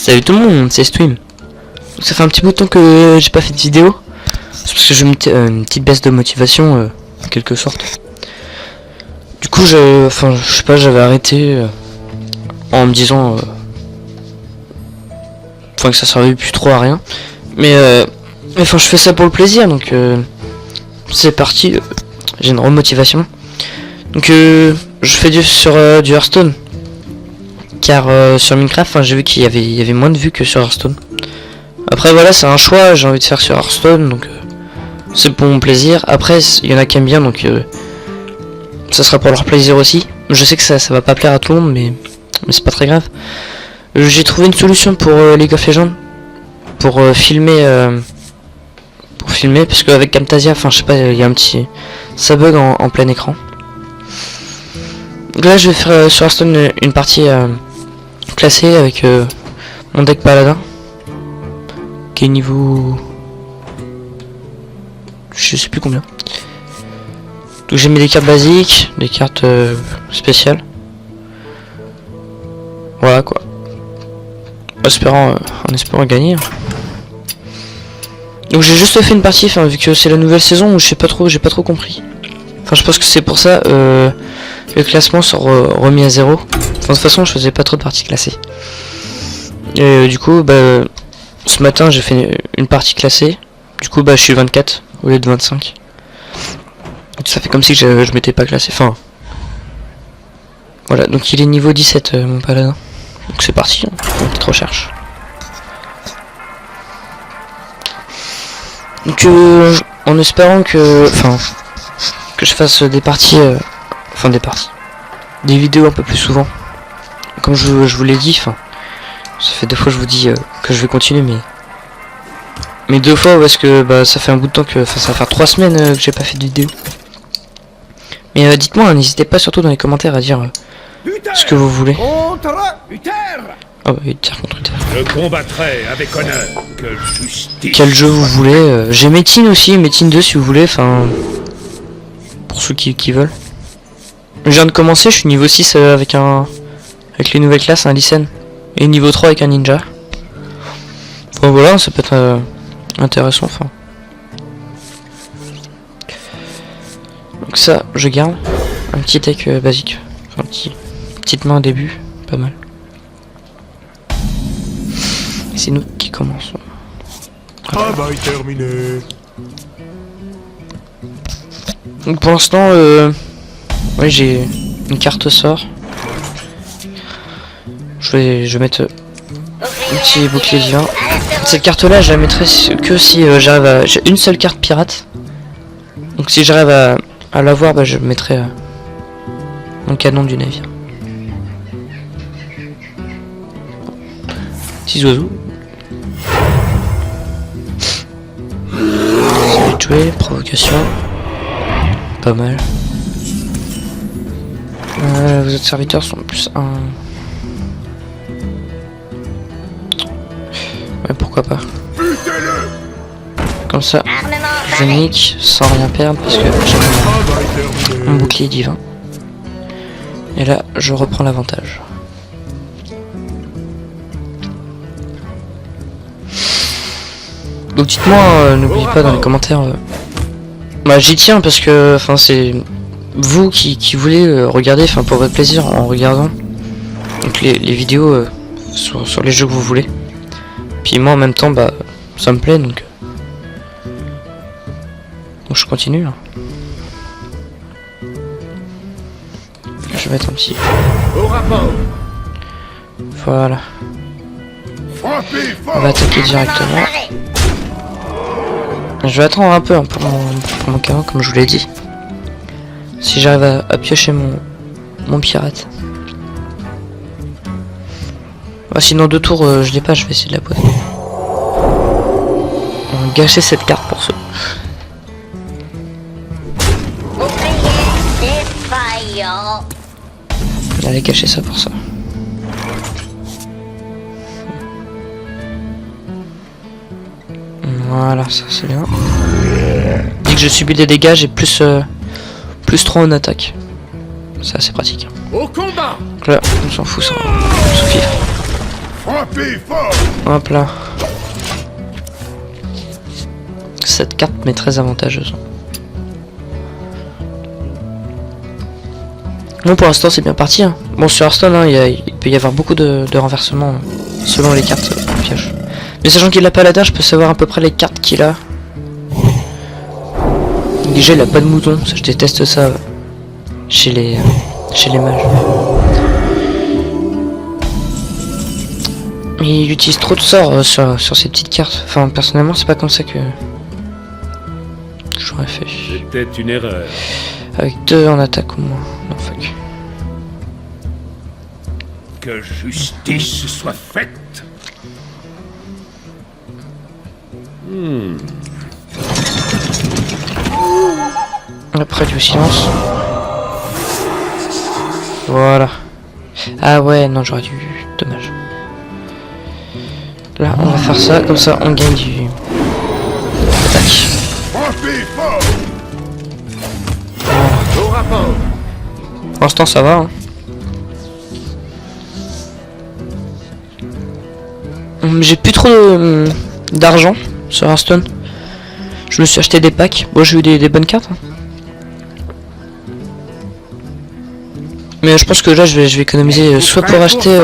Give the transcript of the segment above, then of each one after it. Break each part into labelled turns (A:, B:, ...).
A: Salut tout le monde, c'est Stream. Ça fait un petit bout de temps que j'ai pas fait de vidéo. C'est parce que je mettais une petite baisse de motivation, en quelque sorte. Du coup, je sais pas, j'avais arrêté en me disant que ça servait plus trop à rien. Mais je fais ça pour le plaisir, donc c'est parti. J'ai une remotivation. Donc je fais sur du Hearthstone. Car sur Minecraft, j'ai vu qu'il y avait moins de vues que sur Hearthstone. Après voilà, c'est un choix, j'ai envie de faire sur Hearthstone, donc c'est pour mon plaisir. Après, il y en a qui aiment bien, donc ça sera pour leur plaisir aussi. Je sais que ça va pas plaire à tout le monde, mais c'est pas très grave. J'ai trouvé une solution pour League of Legends, pour filmer, parce qu'avec Camtasia, je sais pas, il y a un petit, ça bug en plein écran. Donc là, je vais faire sur Hearthstone une partie classée avec mon deck paladin, qui est niveau, je sais plus combien. Donc j'ai mis des cartes basiques, des cartes spéciales. Voilà quoi. En espérant gagner. Donc j'ai juste fait une partie, vu que c'est la nouvelle saison, où j'ai pas trop compris. Je pense que c'est pour ça le classement sera remis à 0. De toute façon, je faisais pas trop de parties classées. Et du coup, ce matin j'ai fait une partie classée. Du coup, je suis 24 au lieu de 25. Ça fait comme si je m'étais pas classé. Voilà, donc il est niveau 17 mon paladin. Donc c'est parti, une petite recherche. Donc en espérant que je fasse des parties, des vidéos un peu plus souvent. Comme je vous l'ai dit, ça fait 2 fois que je vous dis que je vais continuer, mais 2 fois parce que ça fait un bout de temps que, ça va faire 3 semaines que j'ai pas fait de vidéo. Mais dites-moi, n'hésitez pas surtout dans les commentaires à dire ce que vous voulez. Ah bah Uther contre Uther.
B: Je combattrai avec honneur. Que justice.
A: Quel jeu vous voulez. J'ai Metin aussi, Metin 2 si vous voulez, pour ceux qui veulent. Je viens de commencer, je suis niveau 6 avec les nouvelles classes, un Lycen. Et niveau 3 avec un ninja. Voilà, ça peut être intéressant, Donc ça, je garde. Un petit deck basique. Petite main au début, pas mal. C'est nous qui commençons.
B: Travail terminé.
A: Donc pour l'instant, oui, j'ai une carte sort. Je vais mettre un petit bouclier divin. Cette carte là, je la mettrai que si j'arrive à... J'ai une seule carte pirate. Donc si j'arrive à l'avoir, je mettrai mon canon du navire. Petits oiseaux. Jouer, provocation. Pas mal. Vos autres serviteurs sont plus un. Ouais, pourquoi pas. Comme ça, je nique sans rien perdre parce que j'ai mon bouclier divin. Et là, je reprends l'avantage. Donc dites-moi, n'oubliez pas dans les commentaires. J'y tiens parce que c'est vous qui voulez regarder pour votre plaisir en regardant donc les vidéos sur les jeux que vous voulez. Puis moi en même temps ça me plaît donc je continue là. Je vais mettre un petit. Voilà. On va attaquer directement. Je vais attendre un peu pour mon canon comme je vous l'ai dit. Si j'arrive à piocher mon pirate. Sinon 2 tours je l'ai pas, je vais essayer de la poser. On va gâcher cette carte pour ceux. Allez gâcher ça pour ça. Voilà, ça c'est bien. Dès que je subis des dégâts, j'ai plus 3 en attaque. C'est assez pratique.
B: Au combat.
A: Donc là, on s'en fout, ça. On s'en fiche.
B: Frappez fort.
A: Hop là. Cette carte m'est très avantageuse. Bon, pour l'instant c'est bien parti. Hein. Bon, sur Hearthstone, hein, il peut y avoir beaucoup de renversements selon les cartes pièges. Mais sachant qu'il a paladin, je peux savoir à peu près les cartes qu'il a. Déjà, il a pas de mouton, ça, je déteste ça chez les mages. Mais il utilise trop de sorts sur ces petites cartes. Enfin, personnellement, c'est pas comme ça que j'aurais fait.
B: C'était une erreur.
A: Avec 2 en attaque au moins. Non, fuck.
B: Que justice soit faite.
A: Après du silence. Voilà. Ah ouais, non, j'aurais dû. Dommage. Là, on va faire ça, comme ça on gagne du. Attaque.
B: Frappez fort.
A: Voilà.
B: Au rapport.
A: Pour l'instant, ça va. Hein. J'ai plus trop d'argent sur Hearthstone. Je me suis acheté des packs. Bon, j'ai eu des bonnes cartes. Hein. Mais je pense que là, je vais économiser soit pour acheter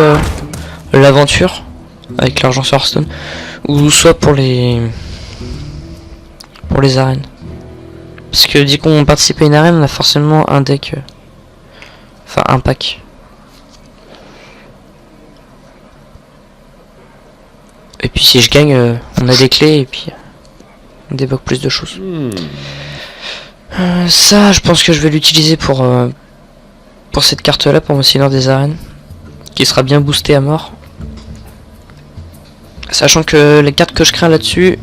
A: l'aventure avec l'argent sur Hearthstone, ou soit pour les arènes. Parce que dès qu'on participe à une arène, on a forcément un deck, enfin un pack. Et puis si je gagne, on a des clés et puis on débloque plus de choses. Ça, je pense que je vais l'utiliser pour cette carte-là, pour mon Seigneur des Arènes, qui sera bien boosté à mort. Sachant que les cartes que je crains là-dessus,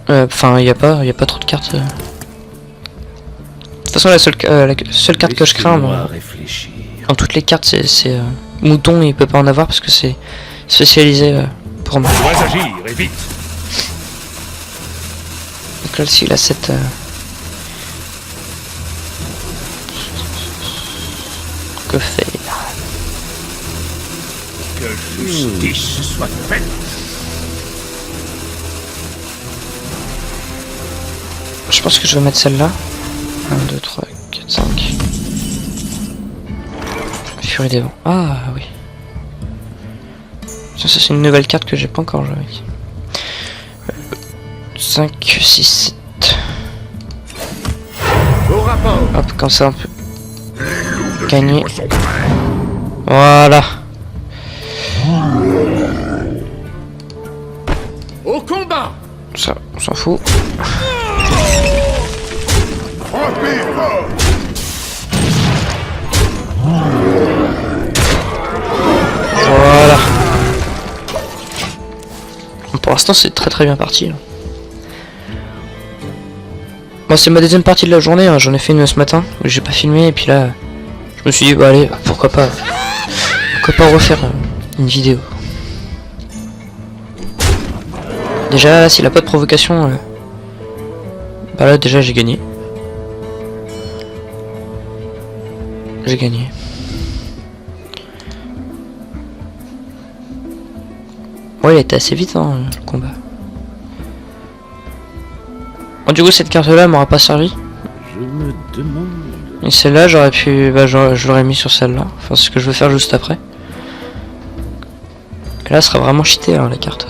A: enfin, il n'y a pas trop de cartes. De toute façon, la seule carte que je crains dans toutes les cartes, c'est Mouton, il peut pas en avoir parce que c'est spécialisé pour moi.
B: Tu dois agir et vite.
A: Donc là, il a cette. Que faire?
B: Que justice soit faite.
A: Je pense que je vais mettre celle-là. 1, 2, 3, 4, 5. Furie des vents. Ah oui. Ça c'est une nouvelle carte que j'ai pas encore joué avec. 5, 6, 7.
B: Au rapport.
A: Hop, comme ça on peut gagner. Voilà.
B: Au combat.
A: Ça, on s'en fout.
B: Frappez fort.
A: Voilà. Pour l'instant c'est très bien parti. Moi c'est ma deuxième partie de la journée, hein. J'en ai fait une ce matin, où j'ai pas filmé et puis là je me suis dit bah allez, pourquoi pas refaire une vidéo. Déjà là, s'il a pas de provocation, bah là déjà j'ai gagné. J'ai gagné. Ouais, il était assez vite hein, le combat. Bon, du coup cette carte là m'aura pas servi.
B: Je me demande.
A: Et celle-là j'aurais pu. Bah je l'aurais mis sur celle-là. Enfin c'est ce que je vais faire juste après. Et là ce sera vraiment cheaté hein, la carte.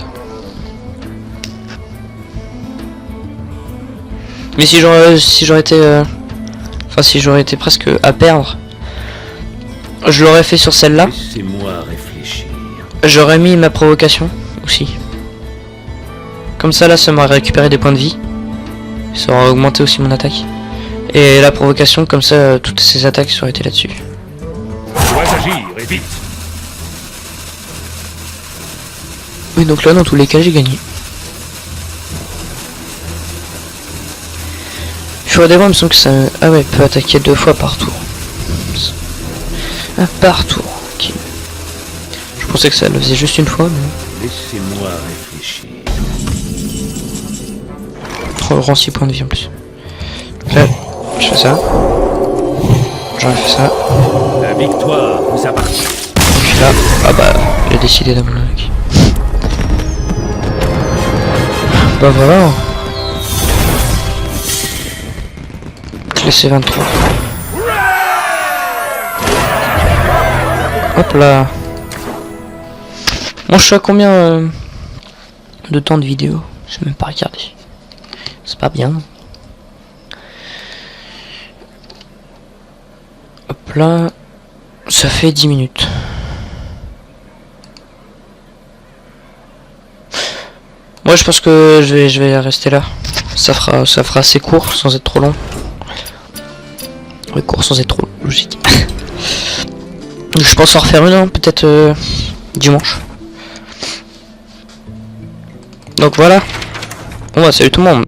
A: Mais si j'aurais été. Enfin si j'aurais été presque à perdre. Je l'aurais fait sur celle-là.
B: Laissez-moi réfléchir.
A: J'aurais mis ma provocation aussi. Comme ça là ça m'aurait récupéré des points de vie. Ça aurait augmenté aussi mon attaque. Et la provocation, comme ça, toutes ces attaques auraient été là-dessus.
B: Tu dois agir et vite.
A: Oui, donc là, dans tous les cas, j'ai gagné. Furie des vents, il me semble que ça... Ah ouais, peut attaquer 2 fois par tour. Ah, par tour. Ok. Je pensais que ça le faisait juste une fois, mais...
B: Laissez-moi réfléchir.
A: Rend 6 points de vie en plus. Donc là, je fais ça. J'aurais fait ça.
B: La victoire vous appartient.
A: Ok. Là, ah bah, il a décidé d'un bloc. Bah voilà. Classé 23. Hop là. Moi je suis à combien de temps de vidéo? Je vais même pas regarder. C'est pas bien. Hop là. Ça fait 10 minutes. Moi je pense que je vais rester là. Ça fera assez court sans être trop long. Ouais, court sans être trop logique. Je pense en refaire une, hein, peut-être dimanche. Donc voilà. Bon bah salut tout le monde.